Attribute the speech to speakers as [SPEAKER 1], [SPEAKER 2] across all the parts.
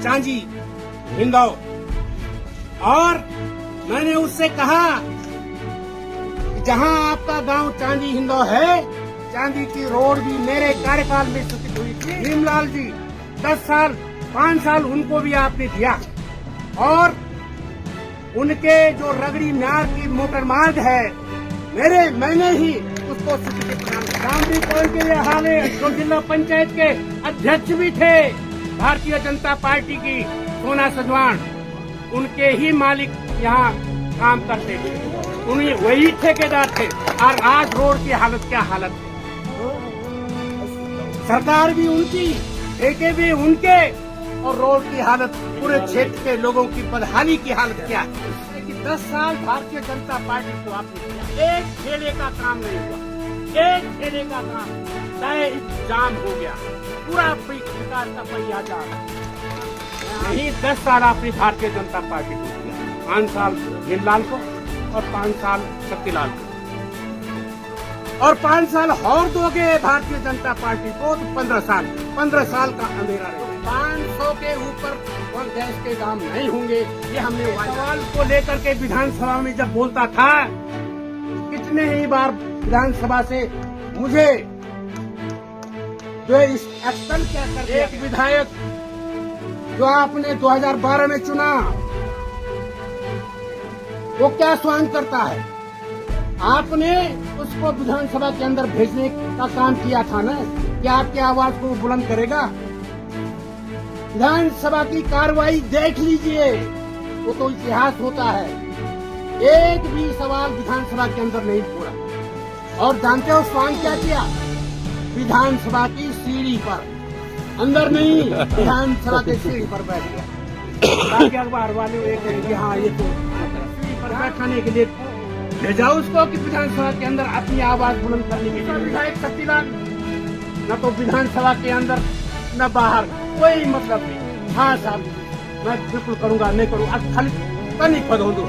[SPEAKER 1] चांजी हिंदौर, और मैंने उससे कहा कि जहां आपका गांव चांदी हिंदौर है, चांदी की रोड भी मेरे कार्यकाल में स्वीकृत हुई थी। भीमलाल जी 10 साल 5 साल उनको भी आपने दिया, और उनके जो रगड़ी म्यार की मोटर मार्ग है मैंने ही उसको स्वीकृति प्रदान किया। गांधी कोल के ये हाल है, जो जिला पंचायत के अध्यक्ष भी थे भारतीय जनता पार्टी की सोना सजवान, उनके ही मालिक यहाँ काम करते थे, उन्हीं वही ठेकेदार थे। और आज रोड की हालत क्या हालत है, सरकार भी उनकी, ठेके भी उनके, और रोड की हालत पूरे क्षेत्र के लोगों की बदहाली की हालत क्या है। 10 साल भारतीय जनता पार्टी को आपने दिया, एक ठेले का काम नहीं हुआ, एक ठेले का काम नए जाम हो गया, पूरा विकास का पहिया जाम। यही 10 साल आपने भारतीय जनता पार्टी को दिया, 5 साल भीमलाल को और 5 साल शक्तिलाल को, और 5 साल और दोगे भारतीय जनता पार्टी को तो 15 साल का अंधेरा रहेगा। 500 के ऊपर गैस के दाम नहीं होंगे, ये हमने सवाल को लेकर के विधानसभा में जब बोलता था, कितने ही बार विधानसभा से मुझे जो इस एक्शन क्या कर, एक विधायक जो आपने 2012 में चुना, वो क्या स्वांग करता है, आपने उसको विधानसभा के अंदर भेजने का काम किया था ना, कि आपकी आवाज को बुलंद करेगा। विधानसभा की कार्रवाई देख लीजिए, वो तो इतिहास होता है, एक भी सवाल विधानसभा के अंदर नहीं पूरा। और जानते हो स्वांग क्या किया, विधानसभा की सीढ़ी पर, अंदर नहीं, विधानसभा की सीढ़ी पर बैठ गया। बाकी अखबार वाले ये कहेंगे हाँ ये तो सीढ़ी पर बैठाने के लिए भेजा उसको, कि विधानसभा के अंदर अपनी आवाज बुलंद करने के लिए। विधायक शक्तिलाल न तो विधानसभा के अंदर न बाहर, कोई मतलब नहीं। हाँ साहब मैं बिल्कुल करूंगा, नहीं करूंगा, खाली नहीं पद दो।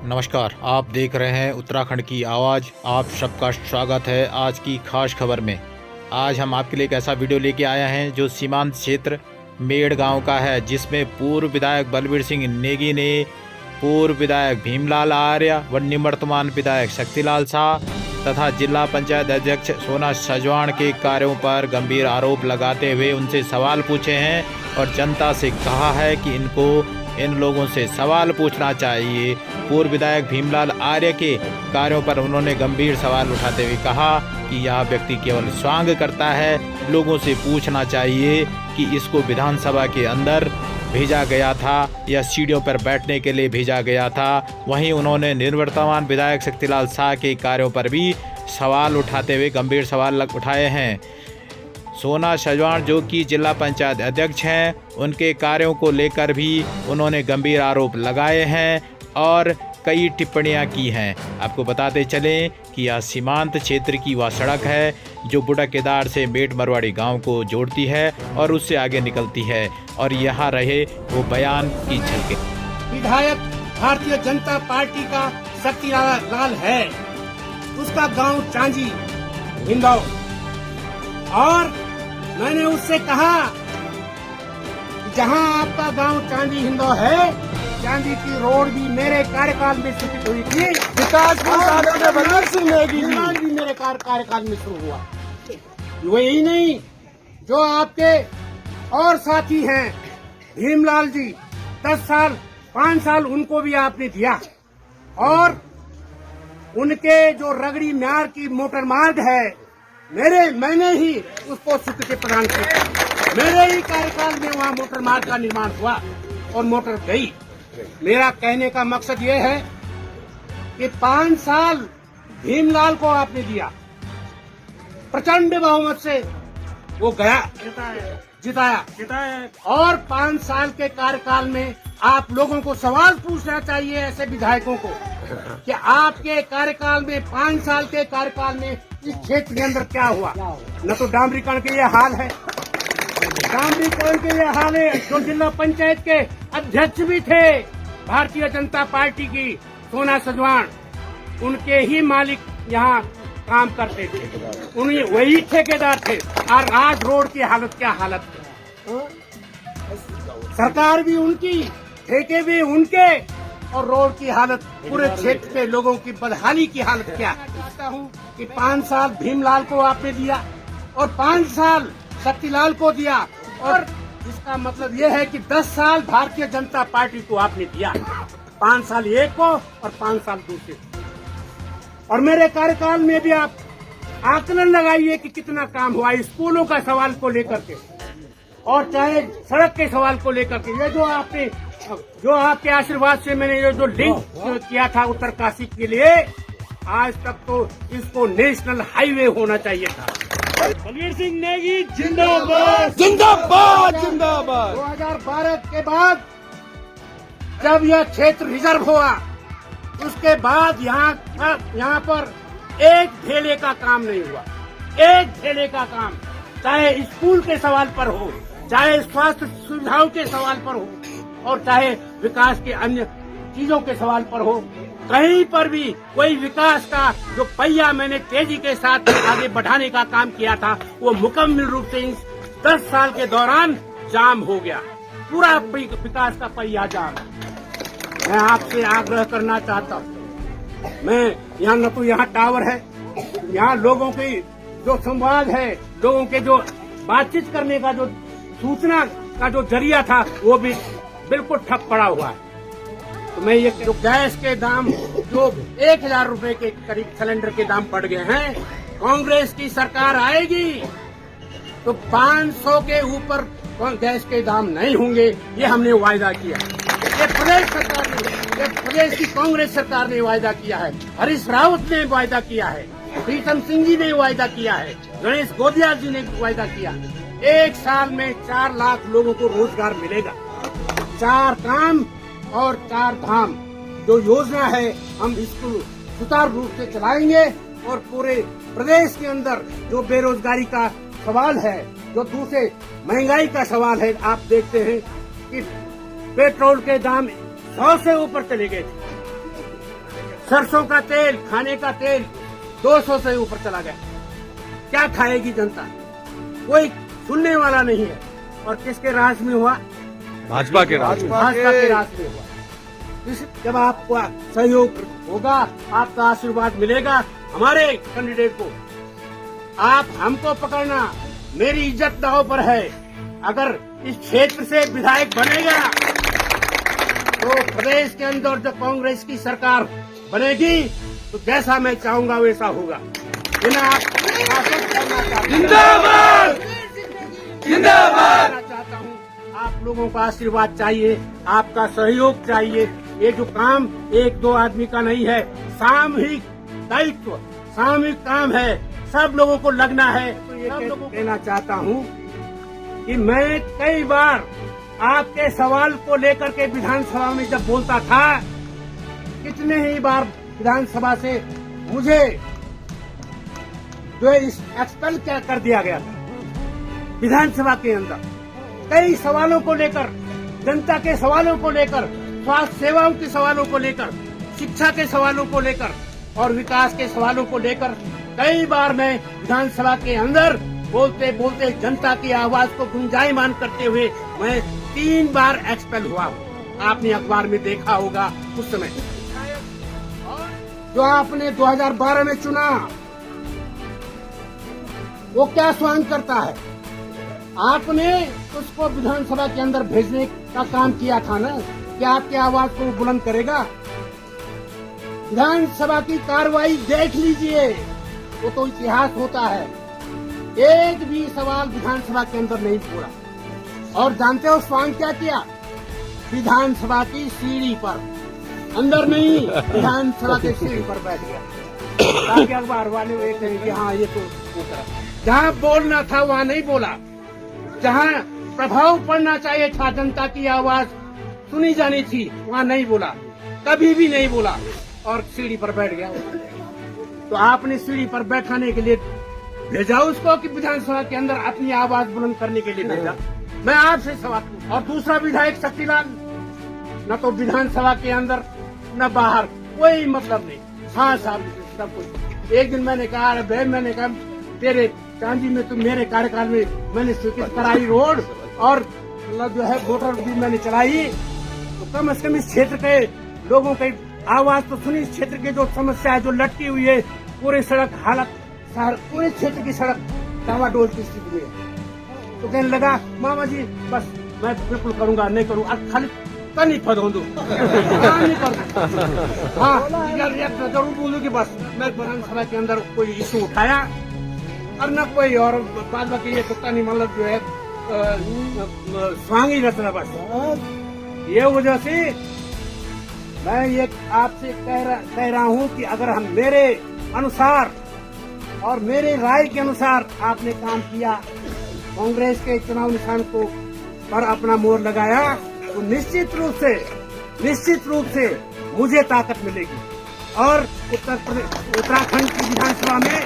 [SPEAKER 2] नमस्कार, आप देख रहे हैं उत्तराखंड की आवाज़। आप सबका स्वागत है आज की खास खबर में। आज हम आपके लिए एक ऐसा वीडियो लेके आए हैं जो सीमांत क्षेत्र मेड़ गांव का है, जिसमें पूर्व विधायक बलबीर सिंह नेगी ने पूर्व विधायक भीमलाल आर्य व निवर्तमान विधायक शक्तिलाल शाह तथा जिला पंचायत अध्यक्ष सोना सजवान के कार्यों पर गंभीर आरोप लगाते हुए उनसे सवाल पूछे हैं और जनता से कहा है कि इन लोगों से सवाल पूछना चाहिए। पूर्व विधायक भीमलाल आर्य के कार्यों पर उन्होंने गंभीर सवाल उठाते हुए कहा कि यह व्यक्ति केवल स्वांग करता है, लोगों से पूछना चाहिए कि इसको विधानसभा के अंदर भेजा गया था या सीढ़ियों पर बैठने के लिए भेजा गया था। वहीं उन्होंने निवर्तमान विधायक शक्तिलाल शाह के कार्यों पर भी सवाल उठाते हुए गंभीर सवाल उठाए हैं। सोना सजवान जो कि जिला पंचायत अध्यक्ष हैं, उनके कार्यों को लेकर भी उन्होंने गंभीर आरोप लगाए हैं और कई टिप्पणियां की हैं। आपको बताते चलें कि यह सीमांत क्षेत्र की वह सड़क है जो बुढ़ा केदार से मेट मरवाड़ी गांव को जोड़ती है और उससे आगे निकलती है, और यहाँ रहे वो बयान की झलके।
[SPEAKER 1] विधायक भारतीय जनता पार्टी का शक्तिलाल है, उसका गांव चांजी हिंदौर, और मैंने उससे कहा कि जहां आपका गांव चांदी हिंदौर है, चांदी की रोड भी मेरे कार्यकाल में स्वीकृत हुई थी। विकास भी मेरे कार्यकाल में शुरू हुआ। वही नहीं, जो आपके और साथी हैं भीमलाल जी 10 साल 5 साल उनको भी आपने दिया, और उनके जो रगड़ी म्यार की मोटर मार्ग है मैंने ही उसको स्वीकृति प्रदान की। मेरे ही कार्यकाल में वहाँ मोटर मार्ग का निर्माण हुआ और मोटर गई। मेरा कहने का मकसद ये है कि 5 साल भीमलाल को आपने दिया, प्रचंड बहुमत से वो गया, जिताया, और 5 साल के कार्यकाल में आप लोगों को सवाल पूछना चाहिए ऐसे विधायकों को कि आपके कार्यकाल में 5 साल के कार्यकाल में इस क्षेत्र के अंदर क्या हुआ। न तो डामरीकरण के ये हाल है, डामरीकरण के ये हाल है। जो जिला पंचायत के अध्यक्ष भी थे भारतीय जनता पार्टी की सोना सजवान, उनके ही मालिक यहाँ काम करते थे, उन्हीं वही ठेकेदार थे। और आज रोड की हालत क्या हालत है। सरकार भी उनकी, ठेके भी उनके, और रोड की हालत पूरे क्षेत्र के लोगों की बदहाली की हालत क्या है। कहता हूँ कि 5 साल भीमलाल को आपने दिया और 5 साल शक्तिलाल को दिया, और इसका मतलब ये है कि 10 साल भारतीय जनता पार्टी को आपने दिया। 5 साल एक को और 5 साल दूसरे। और मेरे कार्यकाल में भी आप आकलन लगाइए कि कितना काम हुआ स्कूलों का सवाल को लेकर के, और चाहे सड़क के सवाल को लेकर के। ये जो आपके आशीर्वाद से मैंने ये जो लिंक किया था उत्तरकाशी के लिए, आज तक तो इसको नेशनल हाईवे होना चाहिए था। बलवीर सिंह नेगी जिंदाबाद जिंदाबाद जिंदाबाद। 2012 के बाद जब यह क्षेत्र रिजर्व हुआ, उसके बाद यहाँ पर एक ढेले का काम नहीं हुआ। एक ढेले का काम, चाहे स्कूल के सवाल पर हो, चाहे स्वास्थ्य सुविधाओं के सवाल पर हो, और चाहे विकास के अन्य चीजों के सवाल पर हो, कहीं पर भी कोई विकास का जो पहिया मैंने तेजी के साथ आगे बढ़ाने का काम किया था, वो मुकम्मल रूप से इन 10 साल के दौरान जाम हो गया। पूरा विकास का पहिया जाम। मैं आपसे आग्रह करना चाहता हूँ, मैं यहाँ न तो यहाँ टावर है, यहाँ लोगों की जो संवाद है, लोगों के जो बातचीत करने का जो सूचना का जो जरिया था, वो भी बिल्कुल ठप पड़ा हुआ है। तो मैं ये जो गैस के दाम जो 1000 रुपए के करीब सिलेंडर के दाम बढ़ गए हैं, कांग्रेस की सरकार आएगी तो 500 के ऊपर गैस के दाम नहीं होंगे, ये हमने वायदा किया। ये प्रदेश सरकार ने, ये प्रदेश की कांग्रेस सरकार ने वायदा किया है, हरीश रावत ने वायदा किया है, प्रीतम सिंह जी ने वायदा किया है, गणेश गोदिया जी ने वायदा किया। 1 साल में 4 लाख लोगों को रोजगार मिलेगा। 4 काम और 4 धाम जो योजना है, हम इसको सुचारू रूप से चलाएंगे। और पूरे प्रदेश के अंदर जो बेरोजगारी का सवाल है, जो दूसरे महंगाई का सवाल है, आप देखते हैं कि पेट्रोल के दाम 100 से ऊपर चले गए थे। सरसों का तेल, खाने का तेल 200 से ऊपर चला गया। क्या खाएगी जनता? कोई सुनने वाला नहीं है। और किसके राज में हुआ?
[SPEAKER 3] भाजपा के राज
[SPEAKER 1] में हुआ। जब आपका सहयोग होगा, आपका आशीर्वाद मिलेगा हमारे कैंडिडेट को, आप हमको पकड़ना, मेरी इज्जत दांव पर है। अगर इस क्षेत्र से विधायक बनेगा तो प्रदेश के अंदर जो कांग्रेस की सरकार बनेगी, तो जैसा मैं चाहूंगा वैसा होगा। जिंदाबाद जिंदाबाद चाहता हूँ। आप लोगों का आशीर्वाद चाहिए, आपका सहयोग चाहिए। ये जो काम 1-2 आदमी का नहीं है, सामूहिक दायित्व, सामूहिक काम है, सब लोगों को लगना है। तो ये कहना चाहता हूँ कि मैं कई बार आपके सवाल को लेकर के विधानसभा में जब बोलता था, कितने ही बार विधानसभा से मुझे जो एक्सपेल क्या कर दिया गया था। विधानसभा के अंदर कई सवालों को लेकर, जनता के सवालों को लेकर, स्वास्थ्य सेवाओं के सवालों को लेकर, शिक्षा के सवालों को लेकर और विकास के सवालों को लेकर कई बार मैं विधानसभा के अंदर बोलते बोलते जनता की आवाज को गुंजायमान करते हुए मैं 3 बार एक्सपेल हुआ हूँ। आपने अखबार में देखा होगा उस समय। जो आपने 2012 में चुना, वो क्या स्वांग करता है? आपने उसको विधानसभा के अंदर भेजने का काम किया था ना, क्या आपकी आवाज को बुलंद करेगा? विधानसभा की कार्रवाई देख लीजिए, वो तो इतिहास होता है। एक भी सवाल विधानसभा के अंदर नहीं छोड़ा। और जानते हो स्वांग क्या किया? विधानसभा की सीढ़ी पर, अंदर नहीं, विधानसभा की सीढ़ी पर बैठ गया ताकि अखबार वाले वो कहेंगे हाँ ये तो जहाँ बोलना था वहाँ नहीं बोला, जहाँ प्रभाव पड़ना चाहिए था, जनता की आवाज सुनी जानी थी, वहाँ नहीं बोला, कभी भी नहीं बोला। और सीढ़ी पर बैठ गया। तो आपने सीढ़ी पर बैठाने के लिए भेजा उसको कि विधानसभा के अंदर अपनी आवाज बुलंद करने के लिए भेजा? मैं आपसे सवाल पूछूं। और दूसरा विधायक शक्तिलाल, न तो विधानसभा के अंदर न बाहर, कोई मतलब नहीं। हाँ साहब, सब कुछ। एक दिन मैंने कहा, अरे भाई, मैंने कहा तेरे चांदी में तो मेरे कार्यकाल में मैंने स्वीकृत कराई रोड और मतलब जो है मोटर भी मैंने चलाई, तो कम से कम इस क्षेत्र के लोगों की आवाज तो सुनी। इस क्षेत्र की जो समस्या है, जो लटकी हुई है, पूरे सड़क हालत, पूरे क्षेत्र की सड़क डावाडोल की स्थिति में है। तो कहने लगा, मामा जी बस मैं बिल्कुल करूंगा, नहीं करूंगा, खाली नहीं फदों दूं, नहीं करूँ। हाँ यार, जरूर बोलूं कि बस मैं विधानसभा के अंदर कोई इशू उठाया और न कोई और बाद बाकी ये कुत्ता नहीं, मतलब जो है स्वांग ही रचना बस। ये वजह से मैं ये आपसे कह रहा हूँ कि अगर हम मेरे अनुसार और मेरे राय के अनुसार आपने काम किया, कांग्रेस के चुनाव निशान को पर अपना मोहर लगाया, तो निश्चित रूप से मुझे ताकत मिलेगी। और उत्तराखंड की विधानसभा में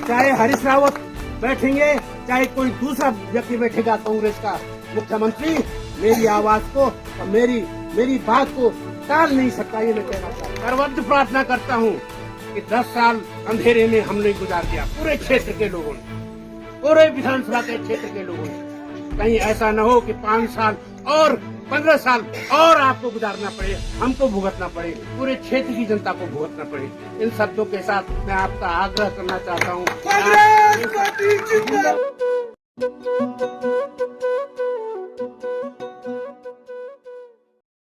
[SPEAKER 1] चाहे हरीश रावत बैठेंगे, चाहे कोई दूसरा व्यक्ति बैठेगा कांग्रेस का मुख्यमंत्री, मेरी आवाज को और मेरी बात को टाल नहीं सकता। ये मैं कहना चाहता हूँ। सर्वत्र प्रार्थना करता हूँ कि 10 साल अंधेरे में हमने गुजार दिया, पूरे क्षेत्र के लोगों ने, पूरे विधानसभा के क्षेत्र के लोगों ने। कहीं ऐसा न हो कि 5 साल और 15 साल और आपको गुजारना पड़े, हमको भुगतना पड़े, पूरे क्षेत्र की जनता को भुगतना पड़े। इन शब्दों के साथ मैं आपका आग्रह करना चाहता हूँ।